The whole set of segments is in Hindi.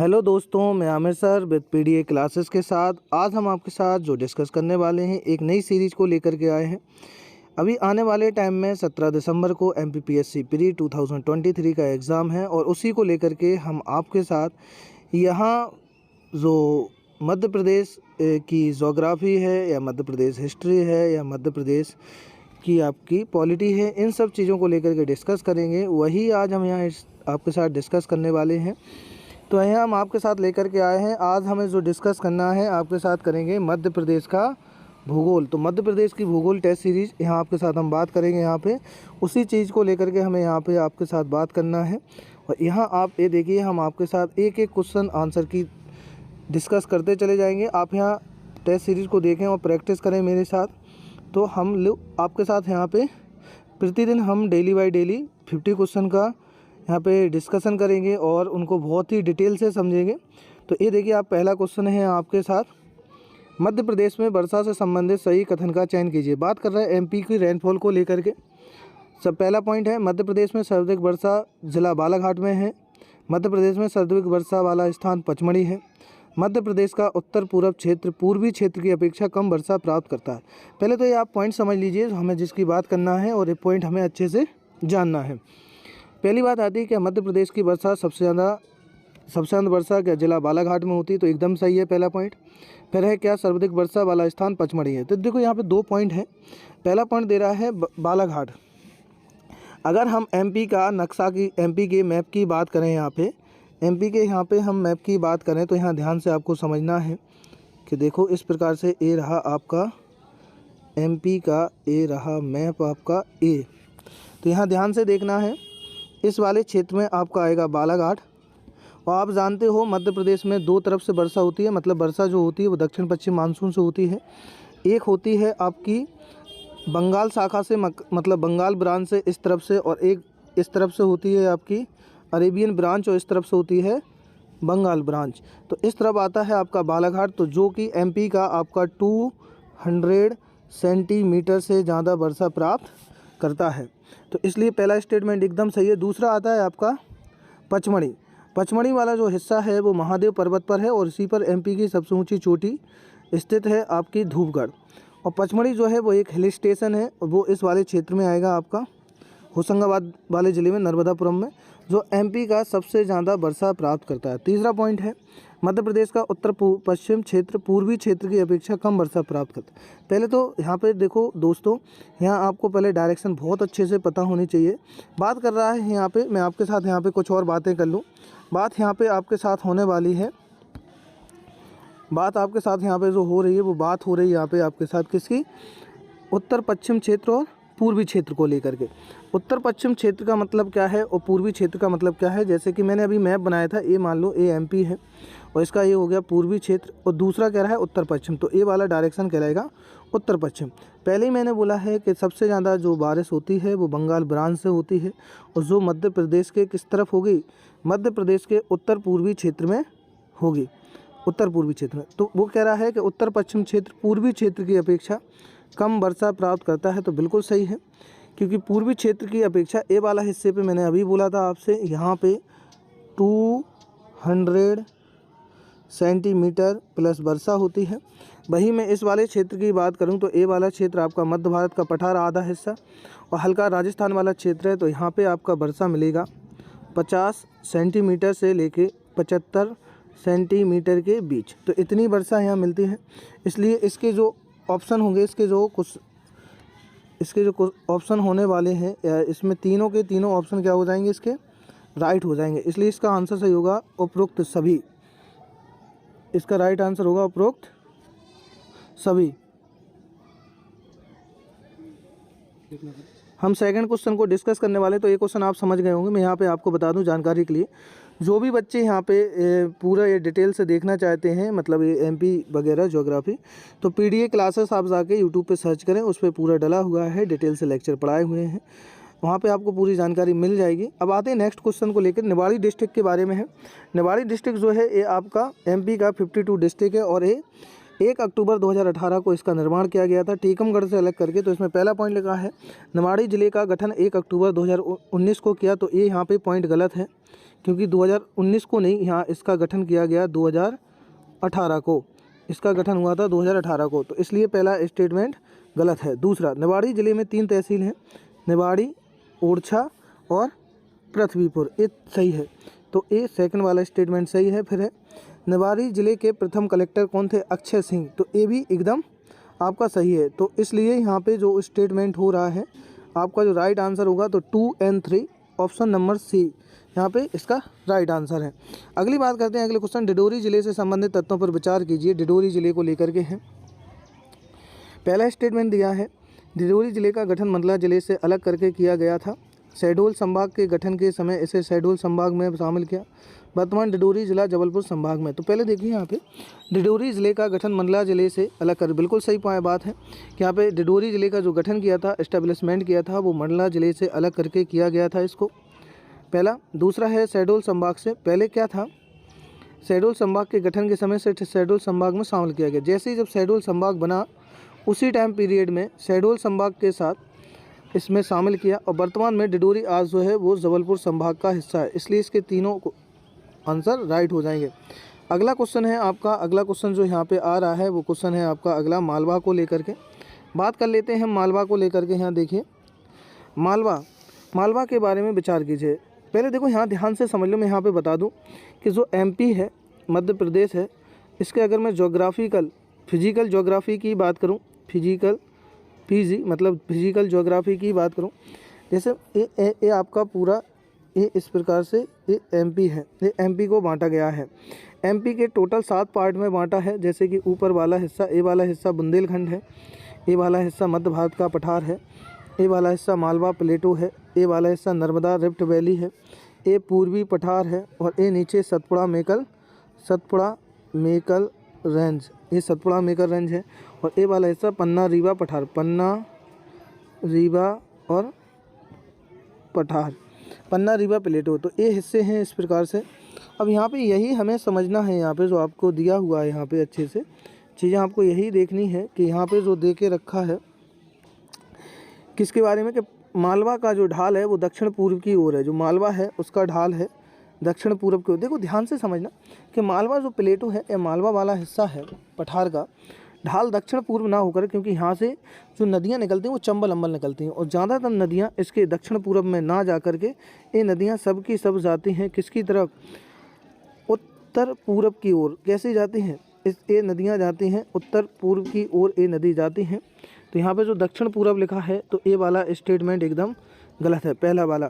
हेलो दोस्तों, मैं Aamir sir with PDA classes के साथ आज हम आपके साथ जो डिस्कस करने वाले हैं एक नई सीरीज़ को लेकर के आए हैं। अभी आने वाले टाइम में 17 दिसंबर को एमपीपीएससी प्री 2023 का एग्ज़ाम है और उसी को लेकर के हम आपके साथ यहाँ जो मध्य प्रदेश की जोग्राफ़ी है या मध्य प्रदेश हिस्ट्री है या मध्य प्रदेश की आपकी पॉलिटी है, इन सब चीज़ों को लेकर के डिस्कस करेंगे। वही आज हम यहाँ आपके साथ डिस्कस करने वाले हैं। तो यहाँ हम आपके साथ लेकर के आए हैं। आज हमें जो डिस्कस करना है आपके साथ करेंगे मध्य प्रदेश का भूगोल। तो मध्य प्रदेश की भूगोल टेस्ट सीरीज़ यहाँ आपके साथ हम बात करेंगे। यहाँ पे उसी चीज़ को लेकर के हमें यहाँ पे आपके साथ बात करना है। और यहाँ आप ये देखिए, हम आपके साथ एक एक क्वेश्चन आंसर की डिस्कस करते चले जाएंगे। आप यहाँ टेस्ट सीरीज़ को देखें और प्रैक्टिस करें मेरे साथ। तो हम लोग आपके साथ यहाँ पे प्रतिदिन हम डेली बाय डेली 50 क्वेश्चन का यहाँ पे डिस्कशन करेंगे और उनको बहुत ही डिटेल से समझेंगे। तो ये देखिए, आप पहला क्वेश्चन है आपके साथ, मध्य प्रदेश में वर्षा से संबंधित सही कथन का चयन कीजिए। बात कर रहे हैं एमपी की रेनफॉल को लेकर के। सब पहला पॉइंट है, मध्य प्रदेश में सर्वाधिक वर्षा जिला बालाघाट में है। मध्य प्रदेश में सर्वाधिक वर्षा वाला स्थान पचमढ़ी है। मध्य प्रदेश का उत्तर पूर्व क्षेत्र पूर्वी क्षेत्र की अपेक्षा कम वर्षा प्राप्त करता है। पहले तो ये आप पॉइंट समझ लीजिए हमें जिसकी बात करना है, और ये पॉइंट हमें अच्छे से जानना है। पहली बात आती है कि मध्य प्रदेश की वर्षा सबसे ज़्यादा वर्षा क्या जिला बालाघाट में होती है, तो एकदम सही है पहला पॉइंट। फिर है क्या सर्वाधिक वर्षा वाला स्थान पचमढ़ी है। तो देखो यहाँ पे 2 पॉइंट है। पहला पॉइंट दे रहा है बालाघाट। अगर हम एमपी का नक्शा की एमपी के मैप की बात करें, यहाँ पे एमपी के यहाँ पे हम मैप की बात करें तो यहाँ ध्यान से आपको समझना है कि देखो इस प्रकार से ए रहा आपका एमपी का, ए रहा मैप आपका ए। तो यहाँ ध्यान से देखना है, इस वाले क्षेत्र में आपका आएगा बालाघाट। और आप जानते हो मध्य प्रदेश में 2 तरफ से वर्षा होती है, मतलब वर्षा जो होती है वो दक्षिण पश्चिम मानसून से होती है। एक होती है आपकी बंगाल शाखा से, मतलब बंगाल ब्रांच से इस तरफ से, और एक इस तरफ से होती है आपकी अरेबियन ब्रांच, और इस तरफ से होती है बंगाल ब्रांच। तो इस तरफ आता है आपका बालाघाट, तो जो कि एमपी का आपका 200 सेंटीमीटर से ज़्यादा वर्षा प्राप्त करता है। तो इसलिए पहला स्टेटमेंट एकदम सही है। दूसरा आता है आपका पचमढ़ी। पचमढ़ी वाला जो हिस्सा है वो महादेव पर्वत पर है, और इसी पर एमपी की सबसे ऊंची चोटी स्थित है आपकी धूपगढ़। और पचमढ़ी जो है वो एक हिल स्टेशन है, और वो इस वाले क्षेत्र में आएगा आपका होशंगाबाद वाले ज़िले में, नर्मदापुरम में, जो एमपी का सबसे ज़्यादा वर्षा प्राप्त करता है। तीसरा पॉइंट है, मध्य प्रदेश का उत्तर पश्चिम क्षेत्र पूर्वी क्षेत्र की अपेक्षा कम वर्षा प्राप्त करता है। पहले तो यहाँ पे देखो दोस्तों, यहाँ आपको पहले डायरेक्शन बहुत अच्छे से पता होनी चाहिए। बात कर रहा है यहाँ पे, मैं आपके साथ यहाँ पे कुछ और बातें कर लूँ। बात यहाँ पे आपके साथ होने वाली है, बात आपके साथ यहाँ पे जो हो रही है वो बात हो रही है यहाँ पे आपके साथ किसकी, उत्तर पश्चिम क्षेत्र और पूर्वी क्षेत्र को लेकर के। उत्तर पश्चिम क्षेत्र का मतलब क्या है और पूर्वी क्षेत्र का मतलब क्या है। जैसे कि मैंने अभी मैप बनाया था, ए मान लो ए एमपी है और इसका ये हो गया पूर्वी क्षेत्र, और दूसरा कह रहा है उत्तर पश्चिम, तो ए वाला डायरेक्शन कहलाएगा उत्तर पश्चिम। पहले ही मैंने बोला है कि सबसे ज़्यादा जो बारिश होती है वो बंगाल ब्रांच से होती है, और जो मध्य प्रदेश के किस तरफ होगी, मध्य प्रदेश के उत्तर पूर्वी क्षेत्र में होगी, उत्तर पूर्वी क्षेत्र में। तो वो कह रहा है कि उत्तर पश्चिम क्षेत्र पूर्वी क्षेत्र की अपेक्षा कम वर्षा प्राप्त करता है। तो बिल्कुल सही है, क्योंकि पूर्वी क्षेत्र की अपेक्षा ए वाला हिस्से पे मैंने अभी बोला था आपसे, यहाँ पे 200 सेंटीमीटर प्लस वर्षा होती है। वहीं मैं इस वाले क्षेत्र की बात करूं तो ए वाला क्षेत्र आपका मध्य भारत का पठार आधा हिस्सा और हल्का राजस्थान वाला क्षेत्र है। तो यहाँ पे आपका वर्षा मिलेगा 50 सेंटीमीटर से लेके 75 सेंटीमीटर के बीच। तो इतनी वर्षा यहाँ मिलती है। इसलिए इसके जो ऑप्शन होंगे, इसके जो कुछ ऑप्शन होने वाले हैं, इसमें तीनों के तीनों ऑप्शन क्या हो जाएंगे, इसके राइट हो जाएंगे। इसलिए इसका आंसर सही होगा उपरोक्त सभी। इसका राइट आंसर होगा उपरोक्त सभी। हम सेकंड क्वेश्चन को डिस्कस करने वाले, तो ये क्वेश्चन आप समझ गए होंगे। मैं यहाँ पे आपको बता दूं जानकारी के लिए, जो भी बच्चे यहाँ पे पूरा ये डिटेल से देखना चाहते हैं, मतलब ये एमपी वगैरह ज्योग्राफी, तो पीडीए क्लासेस आप जाके यूट्यूब पे सर्च करें, उस पर पूरा डला हुआ है, डिटेल से लेक्चर पढ़ाए हुए हैं, वहाँ पे आपको पूरी जानकारी मिल जाएगी। अब आते हैं नेक्स्ट क्वेश्चन को लेकर, निवाड़ी डिस्ट्रिक्ट के बारे में है। निवाड़ी डिस्ट्रिक्ट जो है ये आपका एमपी का 52 डिस्ट्रिक्ट है, और ये 1 अक्टूबर 2018 को इसका निर्माण किया गया था टीकमगढ़ से अलग करके। तो इसमें पहला पॉइंट लिखा है निवाड़ी जिले का गठन 1 अक्टूबर 2019 को किया, तो ये यहाँ पे पॉइंट गलत है, क्योंकि 2019 को नहीं, यहाँ इसका गठन किया गया 2018 को, इसका गठन हुआ था 2018 को, तो इसलिए पहला स्टेटमेंट गलत है। दूसरा, निवाड़ी ज़िले में 3 तहसील हैं, निवाड़ी, ओरछा और पृथ्वीपुर, ये सही है। तो ये सेकंड वाला स्टेटमेंट सही है। फिर है, निवाड़ी ज़िले के प्रथम कलेक्टर कौन थे? अक्षय सिंह, तो ये भी एकदम आपका सही है। तो इसलिए यहाँ पे जो स्टेटमेंट हो रहा है, आपका जो राइट आंसर होगा तो 2 and 3, ऑप्शन नंबर सी यहाँ पे इसका राइट आंसर है। अगली बात करते हैं, अगले क्वेश्चन, डिडोरी जिले से संबंधित तत्वों पर विचार कीजिए। डिडोरी जिले को लेकर के हैं। पहला स्टेटमेंट दिया है, डिडोरी जिले का गठन मंडला जिले से अलग करके किया गया था। शहडोल संभाग के गठन के समय इसे शहडोल संभाग में शामिल किया। वर्तमान डिडोरी जिला जबलपुर संभाग में। तो पहले देखिए यहाँ पे डिडोरी ज़िले का गठन मंडला ज़िले से अलग कर, बिल्कुल सही बात है कि यहाँ पे डिडोरी ज़िले का जो गठन किया था, एस्टेब्लिशमेंट किया था, वो मंडला ज़िले से अलग करके किया गया था इसको, पहला। दूसरा है, शहडोल संभाग से पहले क्या था, शहडोल संभाग के गठन के समय से शहडोल संभाग में शामिल किया गया। जैसे ही जब शहडोल संभाग बना, उसी टाइम पीरियड में शहडोल संभाग के साथ इसमें शामिल किया। और वर्तमान में डिडोरी आज जो है वो जबलपुर संभाग का हिस्सा है, इसलिए इसके तीनों को आंसर राइट हो जाएंगे। अगला क्वेश्चन है आपका, अगला क्वेश्चन जो यहाँ पे आ रहा है वो क्वेश्चन है आपका अगला मालवा को लेकर के। बात कर लेते हैं मालवा को लेकर के। यहाँ देखिए, मालवा के बारे में विचार कीजिए। पहले देखो यहाँ ध्यान से समझ लो, मैं यहाँ पे बता दूँ कि जो एमपी है, मध्य प्रदेश है, इसके अगर मैं फिजिकल ज्योग्राफी की बात करूँ, फिजिकल ज्योग्राफी की बात करूँ, जैसे ये आपका पूरा ये इस प्रकार से ये एमपी है, ये एमपी को बांटा गया है। एमपी के टोटल 7 पार्ट में बांटा है। जैसे कि ऊपर वाला हिस्सा, ए वाला हिस्सा बुंदेलखंड है, ए वाला हिस्सा मध्य भारत का पठार है, ए वाला हिस्सा मालवा प्लेटो है, ए वाला हिस्सा नर्मदा रिफ्ट वैली है, ए पूर्वी पठार है, और ए नीचे सतपुड़ा मेकल रेंज, ये सतपुड़ा मेकल रेंज है, और ए वाला हिस्सा पन्ना रीवा प्लेटो। तो ये हिस्से हैं इस प्रकार से। अब यहाँ पे यही हमें समझना है, यहाँ पे जो आपको दिया हुआ है, यहाँ पे अच्छे से चीज़ें आपको यही देखनी है कि यहाँ पे जो दे के रखा है किसके बारे में, कि मालवा का जो ढाल है वो दक्षिण पूर्व की ओर है। जो मालवा है उसका ढाल है दक्षिण पूर्व की ओर। देखो ध्यान से समझना कि मालवा जो प्लेटो है, या मालवा वाला हिस्सा है पठार का, ढाल दक्षिण पूर्व ना होकर, क्योंकि यहाँ से जो नदियाँ निकलती हैं वो चंबल अम्बल निकलती हैं, और ज़्यादातर नदियाँ इसके दक्षिण पूर्व में ना जा कर के ये नदियाँ सब की सब जाती हैं किसकी तरफ, उत्तर पूर्व की ओर। कैसे जाती हैं, ये नदियाँ जाती हैं उत्तर पूर्व की ओर, ये नदी जाती हैं। तो यहाँ पे जो दक्षिण पूर्व लिखा है, तो ये वाला स्टेटमेंट एकदम गलत है, पहला वाला,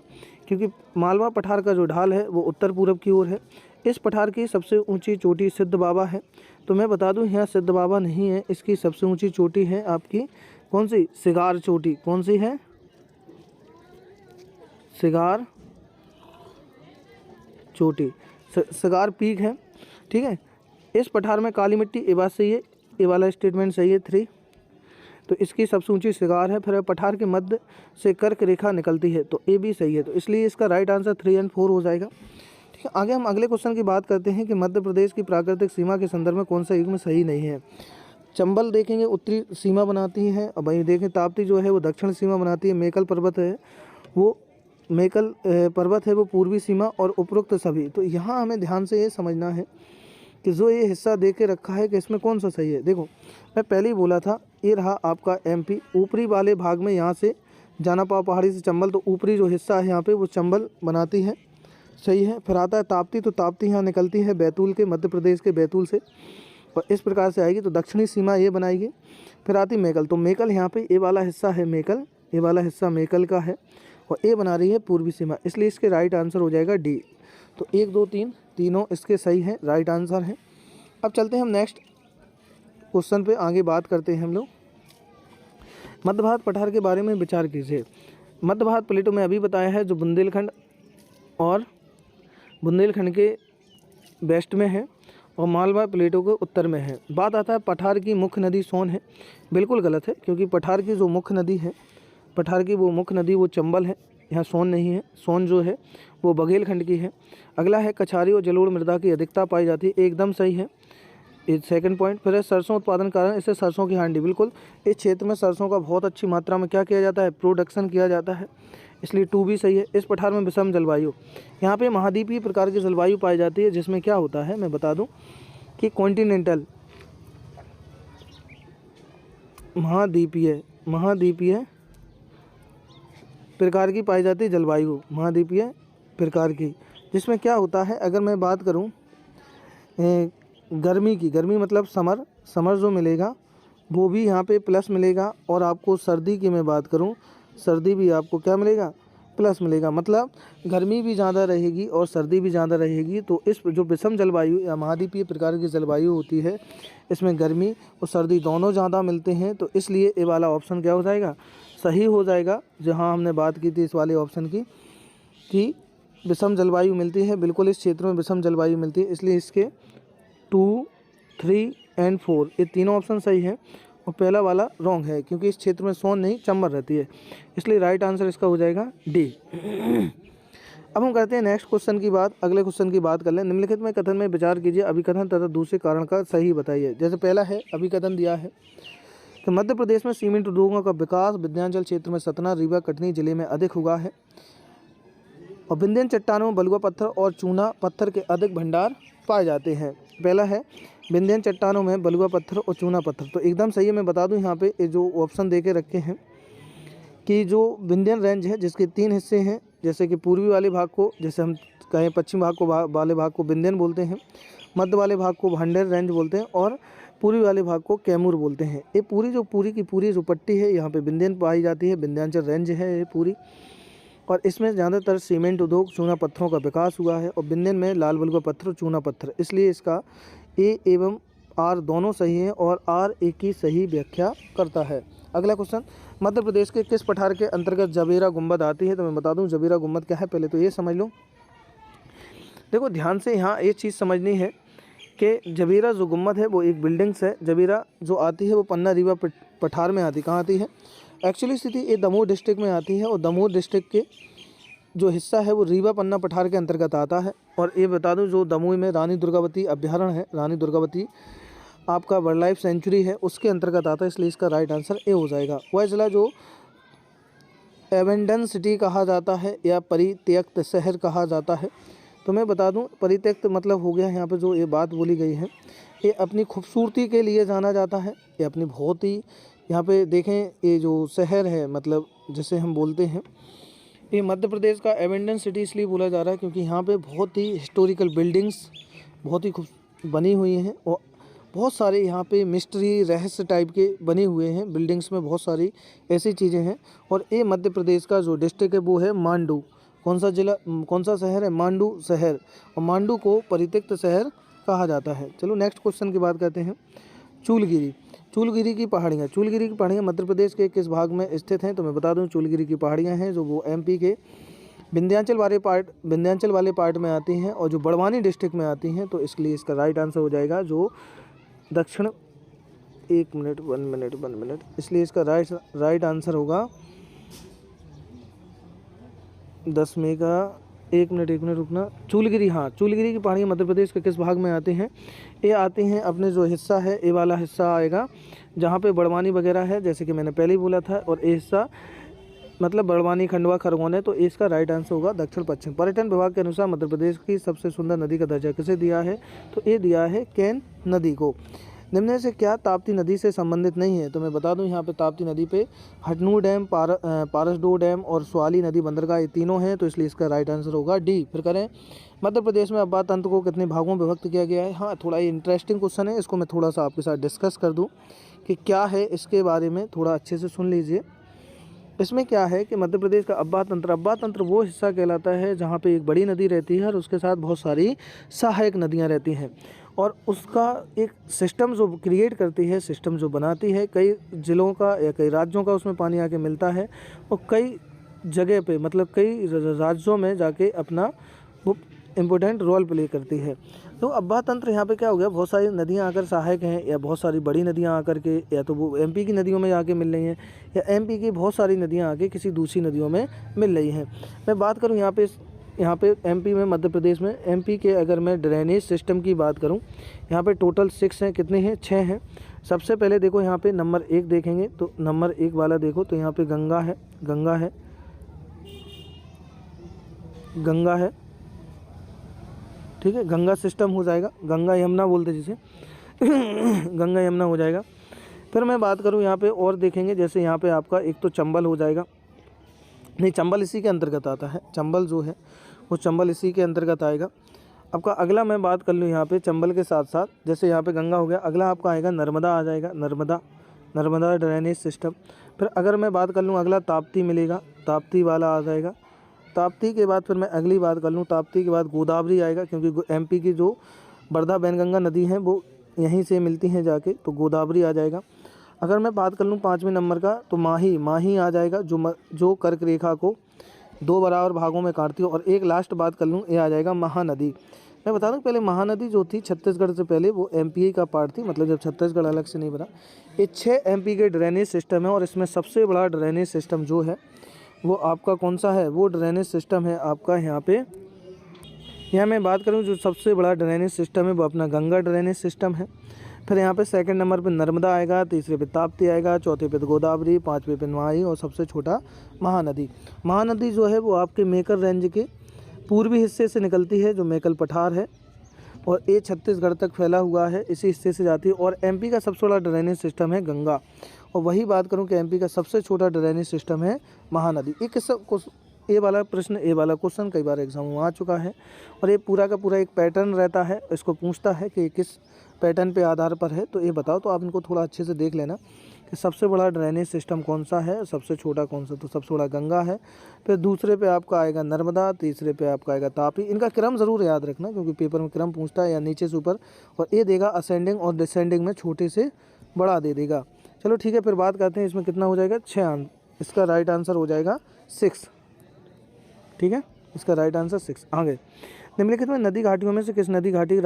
क्योंकि मालवा पठार का जो ढाल है वो उत्तर पूर्व की ओर है। इस पठार की सबसे ऊंची चोटी सिद्ध बाबा है। तो मैं बता दूं, यहाँ सिद्ध बाबा नहीं है, इसकी सबसे ऊंची चोटी है आपकी कौन सी, सिगार चोटी। कौन सी है, सिगार चोटी, सिगार पीक है, ठीक है। इस पठार में काली मिट्टी, ये बात सही है, ये वाला स्टेटमेंट सही है 3। तो इसकी सबसे ऊंची सिगार है। फिर पठार के मध्य से कर्क रेखा निकलती है, तो ये भी सही है। तो इसलिए इसका राइट आंसर 3 और 4 हो जाएगा। ठीक है, आगे हम अगले क्वेश्चन की बात करते हैं कि मध्य प्रदेश की प्राकृतिक सीमा के संदर्भ में कौन सा युग्म सही नहीं है। चंबल देखेंगे उत्तरी सीमा बनाती है, और वहीं देखें ताप्ती जो है वो दक्षिण सीमा बनाती है, मेकल पर्वत है वो पूर्वी सीमा, और उपरोक्त सभी। तो यहाँ हमें ध्यान से ये समझना है कि जो ये हिस्सा दे के रखा है कि इसमें कौन सा सही है। देखो मैं पहले ही बोला था, ये रहा आपका एमपी, ऊपरी वाले भाग में यहाँ से जाना पाव पहाड़ी से चंबल, तो ऊपरी जो हिस्सा है यहाँ पे वो चंबल बनाती है, सही है। फिर आता है ताप्ती, तो ताप्ती यहाँ निकलती है बैतूल के, मध्य प्रदेश के बैतूल से, और इस प्रकार से आएगी, तो दक्षिणी सीमा ये बनाएगी। फिर आती मेकल, तो मेकल यहाँ पे ये वाला हिस्सा है मेकल, ये वाला हिस्सा मेकल का है, और ये बना रही है पूर्वी सीमा, इसलिए इसके राइट आंसर हो जाएगा डी। तो 1 2 3 तीनों इसके सही हैं, राइट आंसर हैं। अब चलते हैं हम नेक्स्ट क्वेश्चन पे, आगे बात करते हैं हम लोग। मध्य भारत पठार के बारे में विचार कीजिए। मध्य भारत प्लेटो में अभी बताया है, जो बुंदेलखंड के वेस्ट में है, और मालवा प्लेटो के उत्तर में है। बात आता है पठार की मुख्य नदी सोन है, बिल्कुल गलत है, क्योंकि पठार की जो मुख्य नदी है, पठार की वो मुख्य नदी वो चंबल है, यहाँ सोन नहीं है। सोन जो है वो बघेलखंड की है। अगला है कछारी और जलोढ़ मृदा की अधिकता पाई जाती है, एकदम सही है, ये सेकंड पॉइंट। फिर है सरसों उत्पादन कारण, इसे सरसों की हांडी, बिल्कुल इस क्षेत्र में सरसों का बहुत अच्छी मात्रा में क्या किया जाता है, प्रोडक्शन किया जाता है, इसलिए 2 भी सही है। इस पठार में विषम जलवायु, यहाँ पे महाद्वीपीय प्रकार की जलवायु पाई जाती है, जिसमें क्या होता है मैं बता दूं कि कॉन्टिनेंटल महाद्वीपीय प्रकार की पाई जाती है जलवायु, महाद्वीपीय प्रकार की, जिसमें क्या होता है, अगर मैं बात करूं गर्मी की, गर्मी मतलब समर जो मिलेगा वो भी यहाँ पे प्लस मिलेगा, और आपको सर्दी की मैं बात करूँ, सर्दी भी आपको क्या मिलेगा, प्लस मिलेगा। मतलब गर्मी भी ज़्यादा रहेगी और सर्दी भी ज़्यादा रहेगी। तो इस जो विषम जलवायु या महाद्वीपीय प्रकार की जलवायु होती है, इसमें गर्मी और सर्दी दोनों ज़्यादा मिलते हैं। तो इसलिए ये वाला ऑप्शन क्या हो जाएगा, सही हो जाएगा। जहाँ हमने बात की थी इस वाले ऑप्शन की कि विषम जलवायु मिलती है, बिल्कुल इस क्षेत्र में विषम जलवायु मिलती है, इसलिए इसके 2, 3 एंड 4 ये तीनों ऑप्शन सही है, और पहला वाला रॉन्ग है क्योंकि इस क्षेत्र में सोन नहीं चंबल रहती है, इसलिए राइट आंसर इसका हो जाएगा डी। अब हम करते हैं नेक्स्ट क्वेश्चन की बात, अगले क्वेश्चन की बात कर लें। निम्नलिखित में कथन में विचार कीजिए, अभिकथन तथा दूसरे कारण का सही बताइए। जैसे पहला है अभिकथन दिया है कि मध्य प्रदेश में सीमेंट उद्योगों का विकास विंध्याचल क्षेत्र में सतना, रीवा, कटनी जिले में अधिक हुआ है, और विंध्यन चट्टानों में बलुआ पत्थर और चूना पत्थर के अधिक भंडार पाए जाते हैं। पहला है विंध्यन चट्टानों में बलुआ पत्थर और चूना पत्थर, तो एकदम सही है। मैं बता दूं यहाँ पे जो ऑप्शन दे के रखे हैं कि जो विंध्यन रेंज है जिसके 3 हिस्से हैं, जैसे कि पूर्वी वाले भाग को, जैसे हम कहें पश्चिम भाग को वाले भाग को विंध्यन बोलते हैं, मध्य वाले भाग को भांडेर रेंज बोलते हैं, और पूर्वी वाले भाग को कैमूर बोलते हैं। ये पूरी की पूरी जो पट्टी है यहाँ पे विंध्यन पाई जाती है, विंध्याचल रेंज है ये पूरी, और इसमें ज़्यादातर सीमेंट उद्योग चूना पत्थरों का विकास हुआ है, और विंध्यन में लाल बलुआ पत्थर और चूना पत्थर, इसलिए इसका ए एवं आर दोनों सही हैं, और आर ए की सही व्याख्या करता है। अगला क्वेश्चन, मध्य प्रदेश के किस पठार के अंतर्गत जबीरा गुम्बद आती है। तो मैं बता दूं जबीरा गुम्बद क्या है, पहले तो ये समझ लो। देखो ध्यान से यहाँ एक चीज़ समझनी है कि जबीरा जो गुम्बद है वो एक बिल्डिंग्स है। जबीरा जो आती है वो पन्ना रीवा पठार में आती है। कहाँ आती है, एक्चुअली स्थिति ये दमोह डिस्ट्रिक्ट में आती है, और दमोह डिस्ट्रिक्ट के जो हिस्सा है वो रीवा पन्ना पठार के अंतर्गत आता है। और ये बता दूं जो दमोह में रानी दुर्गावती अभ्यारण्य है, रानी दुर्गावती आपका वाइल्ड लाइफ सेंचुरी है, उसके अंतर्गत आता है, इसलिए इसका राइट आंसर ए हो जाएगा। वह जिला जो एबेंडन सिटी कहा जाता है या परित्यक्त शहर कहा जाता है, तो मैं बता दूं परित्यक्त मतलब हो गया यहाँ पे जो ये बात बोली गई है, ये अपनी खूबसूरती के लिए जाना जाता है, ये अपनी बहुत ही, यहाँ पे देखें ये जो शहर है मतलब जिसे हम बोलते हैं, ये मध्य प्रदेश का एबेंडन सिटी इसलिए बोला जा रहा है क्योंकि यहाँ पे बहुत ही हिस्टोरिकल बिल्डिंग्स बहुत ही खूब बनी हुई हैं, और बहुत सारे यहाँ पे मिस्ट्री रहस्य टाइप के बने हुए हैं बिल्डिंग्स में, बहुत सारी ऐसी चीज़ें हैं। और ये मध्य प्रदेश का जो डिस्ट्रिक्ट है वो है मांडू। कौन सा जिला, कौन सा शहर है, मांडू शहर, और मांडू को परित्यक्त शहर कहा जाता है। चलो नेक्स्ट क्वेश्चन की बात करते हैं। चूलगिरी, चूलगिरी की पहाड़ियाँ, चूलगिरी की पहाड़ियाँ मध्य प्रदेश के किस भाग में स्थित हैं। तो मैं बता दूं चूलगिरी की पहाड़ियाँ हैं जो वो एमपी के विंध्याचल वाले पार्ट में आती हैं, और जो बड़वानी डिस्ट्रिक्ट में आती हैं, तो इसलिए इसका राइट आंसर हो जाएगा जो दक्षिण, एक मिनट, इसलिए इसका राइट आंसर होगा 10 में का, एक मिनट रुकना। चूलगिरी, हाँ चूलगिरी की पहाड़ियाँ मध्य प्रदेश के किस भाग में आती हैं। ये आती हैं अपने जो हिस्सा है, ये वाला हिस्सा आएगा जहाँ पे बड़वानी वगैरह है, जैसे कि मैंने पहले ही बोला था, और ये हिस्सा मतलब बड़वानी, खंडवा, खरगोन है, तो इसका राइट आंसर होगा दक्षिण पश्चिम। पर्यटन विभाग के अनुसार मध्य प्रदेश की सबसे सुंदर नदी का दर्जा किसे दिया है, तो ये दिया है केन नदी को। निम्न से क्या ताप्ती नदी से संबंधित नहीं है। तो मैं बता दूं यहाँ पे ताप्ती नदी पे हटनूर डैम, पारसडोह डैम और स्वाली नदी बंदरगाह ये तीनों हैं, तो इसलिए इसका राइट आंसर होगा डी। फिर करें, मध्य प्रदेश में अब्बा तंत्र को कितने भागों में विभक्त किया गया है। हाँ थोड़ा ये इंटरेस्टिंग क्वेश्चन है, इसको मैं थोड़ा सा आपके साथ डिस्कस कर दूँ कि क्या है, इसके बारे में थोड़ा अच्छे से सुन लीजिए। इसमें क्या है कि मध्य प्रदेश का अब्बा तंत्र वो हिस्सा कहलाता है जहाँ पे एक बड़ी नदी रहती है और उसके साथ बहुत सारी सहायक नदियाँ रहती हैं, और उसका एक सिस्टम जो क्रिएट करती है, सिस्टम जो बनाती है, कई ज़िलों का या कई राज्यों का उसमें पानी आके मिलता है, और कई जगह पे मतलब कई राज्यों में जाके अपना वो इम्पोर्टेंट रोल प्ले करती है। तो अब्बा तंत्र यहाँ पे क्या हो गया, बहुत सारी नदियाँ आकर सहायक हैं, या बहुत सारी बड़ी नदियाँ आकर के या तो वो एमपी की नदियों में आके मिल रही हैं, या एमपी की बहुत सारी नदियाँ आके किसी दूसरी नदियों में मिल रही हैं। मैं बात करूँ यहाँ पे एमपी में, मध्य प्रदेश में एमपी के अगर मैं ड्रेनेज सिस्टम की बात करूँ, यहाँ पे टोटल 6 हैं, कितने हैं, 6 हैं। सबसे पहले देखो यहाँ पे नंबर 1 देखेंगे, तो नंबर 1 वाला देखो तो यहाँ पे गंगा है, गंगा है, ठीक है, गंगा सिस्टम हो जाएगा, गंगा यमुना बोलते जिसे गंगा यमुना हो जाएगा। फिर मैं बात करूँ यहाँ पे और देखेंगे, जैसे यहाँ पे आपका एक तो चंबल हो जाएगा, नहीं चंबल इसी के अंतर्गत आता है, चंबल जो है वो चंबल इसी के अंतर्गत आएगा आपका। अगला मैं बात कर लूँ यहाँ पे चंबल के साथ साथ, जैसे यहाँ पे गंगा हो गया, अगला आपका आएगा नर्मदा आ जाएगा, नर्मदा ड्रेनेज सिस्टम। फिर अगर मैं बात कर लूँ अगला ताप्ती मिलेगा, ताप्ती वाला आ जाएगा। ताप्ती के बाद फिर मैं अगली बात कर लूँ, ताप्ती के बाद गोदावरी आएगा, क्योंकि एमपी की जो वर्धा बैनगंगा नदी है वो यहीं से मिलती हैं जाके, तो गोदावरी आ जाएगा। अगर मैं बात कर लूँ 5वें नंबर का, तो माही आ जाएगा, जो कर्क रेखा को 2 बराबर भागों में काटती है। और एक लास्ट बात कर लूँ, ये आ जाएगा महानदी। मैं बता दूं पहले महानदी जो थी छत्तीसगढ़ से पहले वो एमपी का पार्ट थी, मतलब जब छत्तीसगढ़ अलग से नहीं बना। ये 6 एमपी के ड्रेनेज सिस्टम है, और इसमें सबसे बड़ा ड्रेनेज सिस्टम जो है वो आपका कौन सा है, वो ड्रेनेज सिस्टम है आपका यहाँ मैं बात करूँ जो सबसे बड़ा ड्रेनेज सिस्टम है वो अपना गंगा ड्रेनेज सिस्टम है। फिर यहाँ पे सेकंड नंबर पे नर्मदा आएगा, तीसरे पे ताप्ती आएगा, चौथे पे गोदावरी, 5वें पे माही, और सबसे छोटा महानदी। महानदी जो है वो आपके मेकर रेंज के पूर्वी हिस्से से निकलती है, जो मेकल पठार है, और ये छत्तीसगढ़ तक फैला हुआ है, इसी हिस्से से जाती है। और एमपी का सबसे बड़ा ड्रेनेज सिस्टम है गंगा। और वही बात करूं कि एमपी का सबसे छोटा ड्रेनेज सिस्टम है महानदी। ये वाला क्वेश्चन कई बार एग्जाम में आ चुका है, और ये पूरा का पूरा एक पैटर्न रहता है, इसको पूछता है कि किस पैटर्न पे आधार पर है, तो ये बताओ। तो आप इनको थोड़ा अच्छे से देख लेना कि सबसे बड़ा ड्रेनेज सिस्टम कौन सा है, सबसे छोटा कौन सा, तो सबसे बड़ा गंगा है। फिर दूसरे पे आपका आएगा नर्मदा, तीसरे पे आपका आएगा तापी। इनका क्रम ज़रूर याद रखना, क्योंकि पेपर में क्रम पूछता है, या नीचे से ऊपर, और ये देगा असेंडिंग और डिसेंडिंग में छोटे से बड़ा दे देगा। चलो ठीक है, फिर बात करते हैं इसमें कितना हो जाएगा, 6 इसका राइट आंसर हो जाएगा 6, ठीक है, इसका राइट आंसर 6। आगे, निम्नलिखित में नदी घाटियों में से किस नदी घाटी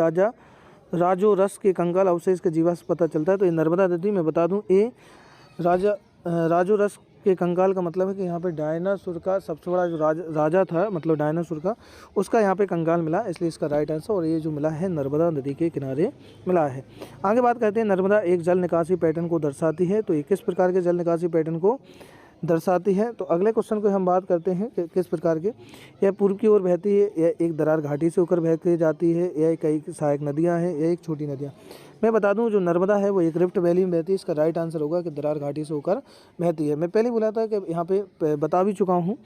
राजोरस के कंकाल अवशेष के जीवाश्म पता चलता है, तो ये नर्मदा नदी। मैं बता दूं ये राजोरस के कंकाल का मतलब है कि यहाँ पे डायनासोर का सबसे बड़ा जो राजा था, मतलब डायनासोर का, उसका यहाँ पे कंकाल मिला, इसलिए इसका राइट आंसर, और ये जो मिला है नर्मदा नदी के किनारे मिला है। आगे बात करते हैं, नर्मदा एक जल निकासी पैटर्न को दर्शाती है, तो ये किस प्रकार के जल निकासी पैटर्न को दर्शाती है। तो अगले क्वेश्चन को हम बात करते हैं कि किस प्रकार के, यह पूर्व की ओर बहती है, या एक दरार घाटी से होकर बह के जाती है, या कई सहायक नदियां हैं, या एक छोटी नदियां। मैं बता दूं जो नर्मदा है वो एक रिफ्ट वैली में बहती है, इसका राइट आंसर होगा कि दरार घाटी से होकर बहती है। मैं पहले बोला था कि यहाँ पे बता भी चुका हूँ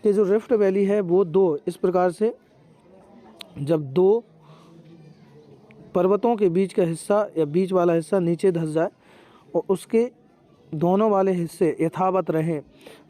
कि जो रिफ्ट वैली है वो 2 इस प्रकार से, जब 2 पर्वतों के बीच का हिस्सा या बीच वाला हिस्सा नीचे धंस जाए और उसके दोनों वाले हिस्से यथावत रहें,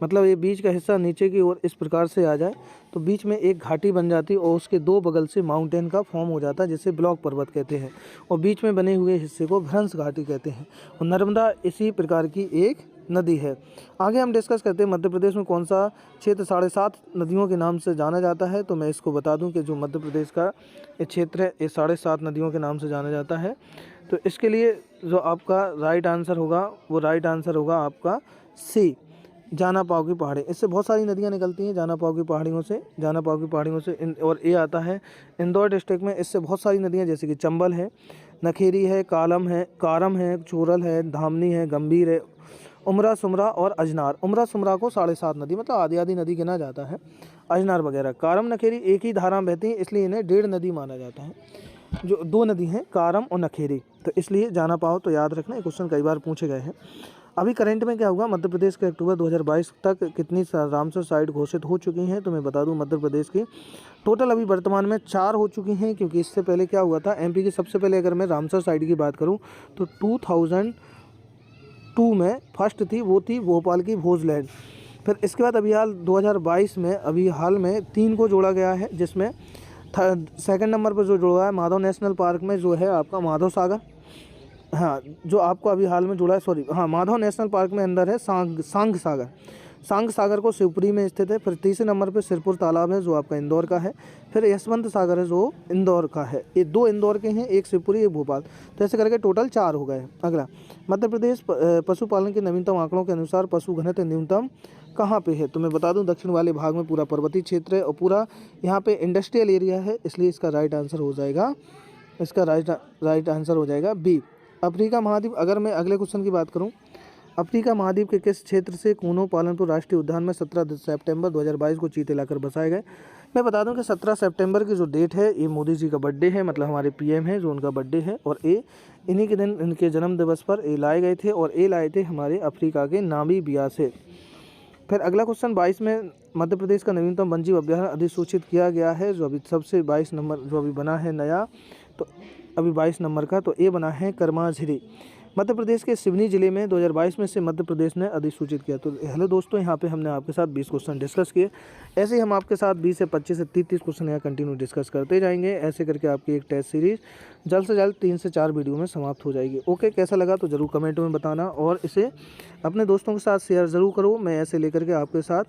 मतलब ये बीच का हिस्सा नीचे की ओर इस प्रकार से आ जाए, तो बीच में एक घाटी बन जाती है, और उसके 2 बगल से माउंटेन का फॉर्म हो जाता है, जिसे ब्लॉक पर्वत कहते हैं, और बीच में बने हुए हिस्से को भ्रंश घाटी कहते हैं। और नर्मदा इसी प्रकार की एक नदी है। आगे हम डिस्कस करते हैं मध्य प्रदेश में कौन सा क्षेत्र 7.5 नदियों के नाम से जाना जाता है। तो मैं इसको बता दूं कि जो मध्य प्रदेश का ये क्षेत्र है ये 7.5 नदियों के नाम से जाना जाता है। तो इसके लिए जो आपका राइट आंसर होगा वो राइट आंसर होगा आपका सी, जाना पाव की पहाड़ी। इससे बहुत सारी नदियाँ निकलती हैं जाना पाव की पहाड़ियों से, और ये आता है इंदौर डिस्ट्रिक्ट में। इससे बहुत सारी नदियाँ जैसे कि चंबल है, नखेरी है, कारम है, चोरल है, धामनी है, गंभीर है, उमरा सुमरा और अजनार। उमरा सुमरा को 7.5 नदी मतलब आधी आधी नदी गिना जाता है। अजनार वगैरह, कारम नखेरी एक ही धारा में बहती हैं, इसलिए इन्हें 1.5 नदी माना जाता है। जो 2 नदी हैं कारम और नखेरी, तो इसलिए जाना पाओ तो याद रखना, ये क्वेश्चन कई बार पूछे गए हैं। अभी करंट में क्या हुआ, मध्य प्रदेश के अक्टूबर 2022 तक कितनी रामसर साइट घोषित हो चुकी हैं। तो मैं बता दूं मध्य प्रदेश की टोटल अभी वर्तमान में 4 हो चुकी हैं, क्योंकि इससे पहले क्या हुआ था, एमपी की सबसे पहले अगर मैं रामसर साइट की बात करूं तो 2002 में फर्स्ट थी, वो थी भोपाल की भोजलैंड। फिर इसके बाद अभी हाल 2022 में अभी हाल में 3 को जोड़ा गया है, जिसमें सेकंड नंबर पर जो जोड़ा है माधव नेशनल पार्क में जो है आपका माधव सागर, हाँ जो आपको अभी हाल में जुड़ा है, माधव नेशनल पार्क में अंदर है सांग सागर को शिवपुरी में स्थित है। फिर तीसरे नंबर पे सिरपुर तालाब है जो आपका इंदौर का है। फिर यशवंत सागर है जो इंदौर का है। ये 2 इंदौर के हैं, एक शिवपुरी एक भोपाल, तो ऐसे करके टोटल 4 हो गए। अगला, मध्य प्रदेश पशुपालन के नवीनतम आंकड़ों के अनुसार पशु घनत्व न्यूनतम कहाँ पे है। तो मैं बता दूं दक्षिण वाले भाग में पूरा पर्वतीय क्षेत्र है और पूरा यहाँ पे इंडस्ट्रियल एरिया है, इसलिए इसका राइट आंसर हो जाएगा, इसका राइट आंसर हो जाएगा बी, अफ्रीका महाद्वीप। अगर मैं अगले क्वेश्चन की बात करूं, अफ्रीका महाद्वीप के किस क्षेत्र से कूनो पालनपुर राष्ट्रीय उद्यान में 17 सितंबर 2022 को चीते लाकर बसाए गए। मैं बता दूं कि 17 सितंबर की जो डेट है ये मोदी जी का बर्थडे है, मतलब हमारे पीएम है जो उनका बर्थडे है, और ये इन्हीं के दिन इनके जन्म दिवस पर ये लाए गए थे, और ये लाए थे हमारे अफ्रीका के नामीबिया से। फिर अगला क्वेश्चन 22 में मध्य प्रदेश का नवीनतम वन्यजीव अभ्यारण्य अधिसूचित किया गया है, जो अभी सबसे 22 नंबर जो अभी बना है नया, तो अभी 22 नंबर का, तो ये बना है करमाझिरी, मध्य प्रदेश के सिवनी जिले में 2022 में से मध्य प्रदेश ने अधिसूचित किया। तो हेलो दोस्तों, यहाँ पे हमने आपके साथ 20 क्वेश्चन डिस्कस किए। ऐसे ही हम आपके साथ 20 से 25 से 30 क्वेश्चन यहाँ कंटिन्यू डिस्कस करते जाएंगे। ऐसे करके आपकी एक टेस्ट सीरीज जल्द से जल्द 3 से 4 वीडियो में समाप्त हो जाएगी। ओके, कैसा लगा तो ज़रूर कमेंट में बताना, और इसे अपने दोस्तों के साथ शेयर ज़रूर करो। मैं ऐसे लेकर के आपके साथ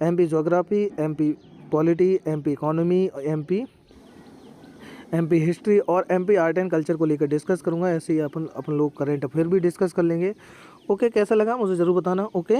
MP geography, MP polity, MP economy, MP history और MP आर्ट एंड कल्चर को लेकर डिस्कस करूंगा। ऐसे ही अपन लोग करेंट अफेयर भी डिस्कस कर लेंगे। ओके, कैसा लगा मुझे ज़रूर बताना। ओके।